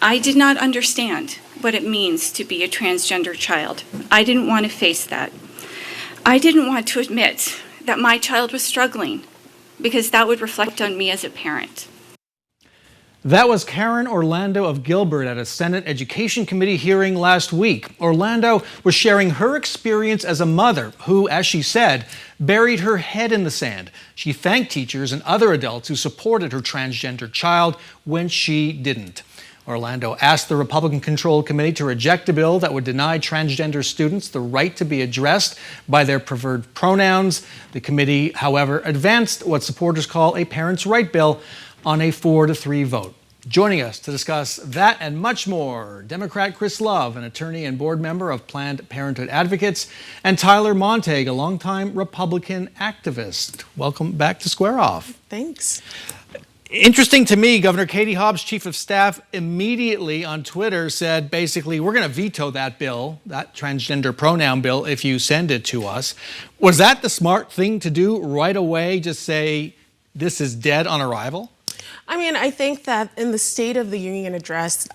I did not understand what it means to be a transgender child. I didn't want to face that. I didn't want to admit that my child was struggling because that would reflect on me as a parent. That was Karen Orlando of Gilbert at a Senate Education Committee hearing last week. Orlando was sharing her experience as a mother who, as she said, buried her head in the sand. She thanked teachers and other adults who supported her transgender child when she didn't. Orlando asked the Republican-controlled committee to reject a bill that would deny transgender students the right to be addressed by their preferred pronouns. The committee, however, advanced what supporters call a parents' right bill on a 4-3 vote. Joining us to discuss that and much more, Democrat Chris Love, an attorney and board member of Planned Parenthood Advocates, and Tyler Montague, a longtime Republican activist. Welcome back to Square Off. Thanks. Interesting to me, Governor Katie Hobbs, chief of staff, immediately on Twitter said, basically, we're going to veto that bill, that transgender pronoun bill, if you send it to us. Was that the smart thing to do right away? Just say, this is dead on arrival? I mean, I think that in the State of the Union address,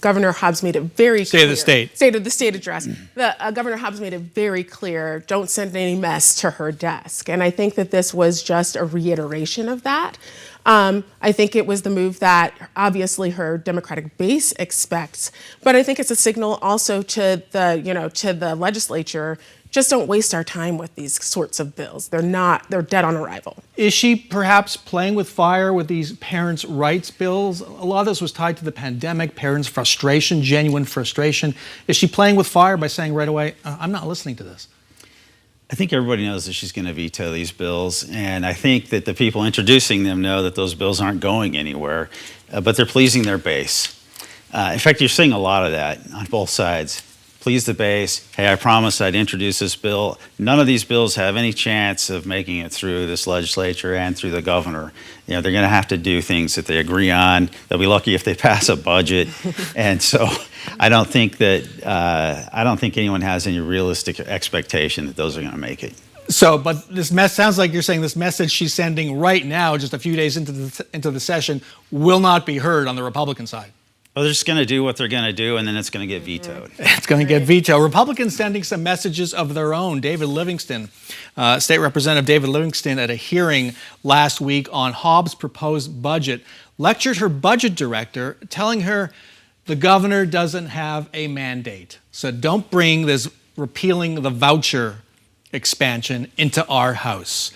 Governor Hobbs made it very clear. State of the State. State of the State address. Governor Hobbs made it very clear, don't send any mess to her desk. And I think that this was just a reiteration of that. I think it was the move that obviously her Democratic base expects, but I think it's a signal also to the legislature. Just don't waste our time with these sorts of bills. They're dead on arrival. Is she perhaps playing with fire with these parents' rights bills? A lot of this was tied to the pandemic, parents' frustration, genuine frustration. Is she playing with fire by saying right away, I'm not listening to this? I think everybody knows that she's going to veto these bills, and I think that the people introducing them know that those bills aren't going anywhere, but they're pleasing their base. In fact, you're seeing a lot of that on both sides. Please the base. Hey, I promised I'd introduce this bill. None of these bills have any chance of making it through this legislature and through the governor. You know, they're going to have to do things that they agree on. They'll be lucky if they pass a budget. And so I don't think anyone has any realistic expectation that those are going to make it. So, but this sounds like you're saying this message she's sending right now, just a few days into the session, will not be heard on the Republican side. Well, they're just going to do what they're going to do, and then it's going to get vetoed. It's going to get vetoed. Republicans sending some messages of their own. David Livingston, State Representative David Livingston, at a hearing last week on Hobbs' proposed budget, lectured her budget director, telling her the governor doesn't have a mandate. So don't bring this repealing the voucher expansion into our House.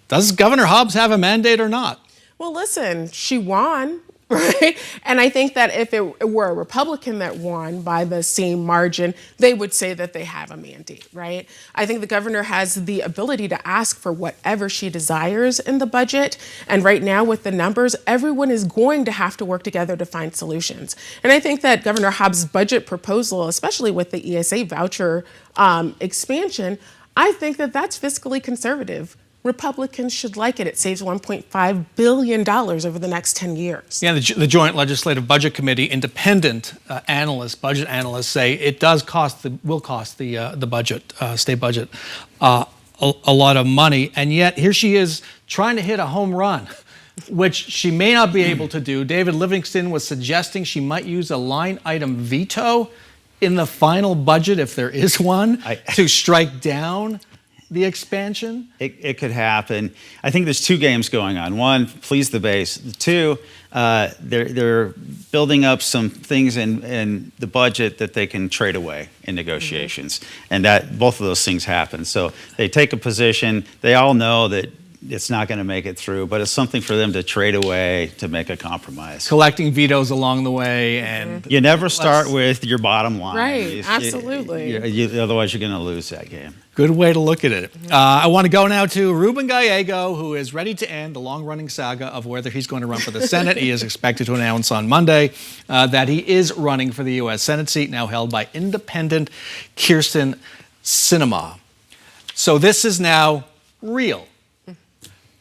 Does Governor Hobbs have a mandate or not? Well, listen, she won. Right? And I think that if it were a Republican that won by the same margin, they would say that they have a mandate, right? I think the governor has the ability to ask for whatever she desires in the budget. And right now with the numbers, everyone is going to have to work together to find solutions. And I think that Governor Hobbs' budget proposal, especially with the ESA voucher expansion, I think that that's fiscally conservative. Republicans should like it. It saves $1.5 billion over the next 10 years. Yeah, the Joint Legislative Budget Committee, independent budget analysts say it will cost the budget, state budget, a lot of money. And yet here she is trying to hit a home run, which she may not be able to do. David Livingston was suggesting she might use a line item veto in the final budget, if there is one, to strike down the expansion? It could happen. I think there's two games going on. One, please the base. Two, they're building up some things in the budget that they can trade away in negotiations, and that both of those things happen. So they take a position. They all know that it's not going to make it through, but it's something for them to trade away to make a compromise. Collecting vetoes along the way, and you never start with your bottom line. Right, absolutely. Otherwise, you're going to lose that game. Good way to look at it. I want to go now to Ruben Gallego, who is ready to end the long-running saga of whether he's going to run for the Senate. He is expected to announce on Monday that he is running for the U.S. Senate seat, now held by independent Gallego-Sinema. So this is now real.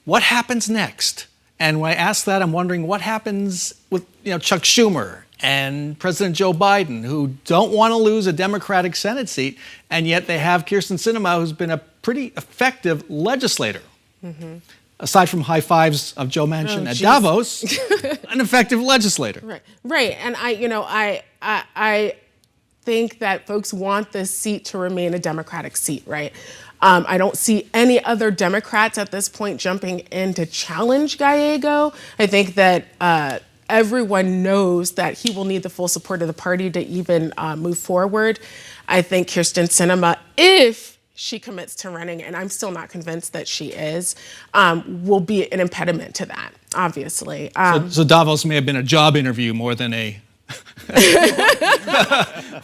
What happens next? And when I ask that, I'm wondering what happens with Chuck Schumer and President Joe Biden, who don't want to lose a Democratic Senate seat, and yet they have Gallego-Sinema, who's been a pretty effective legislator. aside from high fives of Joe Manchin at geez. Davos, an effective legislator. Right. And I think that folks want this seat to remain a Democratic seat, right? I don't see any other Democrats at this point jumping in to challenge Gallego. I think that everyone knows that he will need the full support of the party to even move forward. I think Gallego-Sinema, if she commits to running, and I'm still not convinced that she is, will be an impediment to that, obviously. So Davos may have been a job interview more than a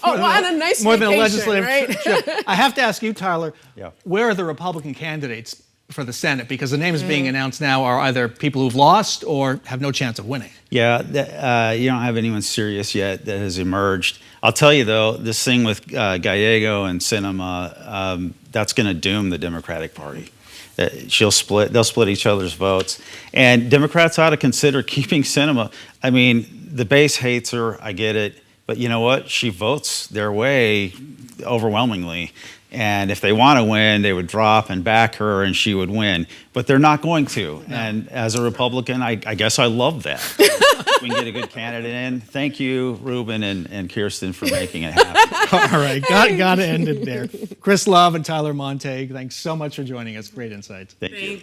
and a nice more vacation, than a legislative right? trip. I have to ask you, Tyler, Yeah. where are the Republican candidates for the Senate? Because the names being announced now are either people who've lost or have no chance of winning. Yeah, you don't have anyone serious yet that has emerged. I'll tell you, though, this thing with Gallego and Sinema, that's going to doom the Democratic Party. They'll split each other's votes. And Democrats ought to consider keeping Sinema. I mean, the base hates her, I get it. But you know what? She votes their way overwhelmingly. And if they want to win, they would drop and back her and she would win. But they're not going to. No. And as a Republican, I guess I love that. We can get a good candidate in. Thank you, Ruben and Kirsten, for making it happen. All right, got to end it there. Chris Love and Tyler Montague, thanks so much for joining us. Great insights. Thank you.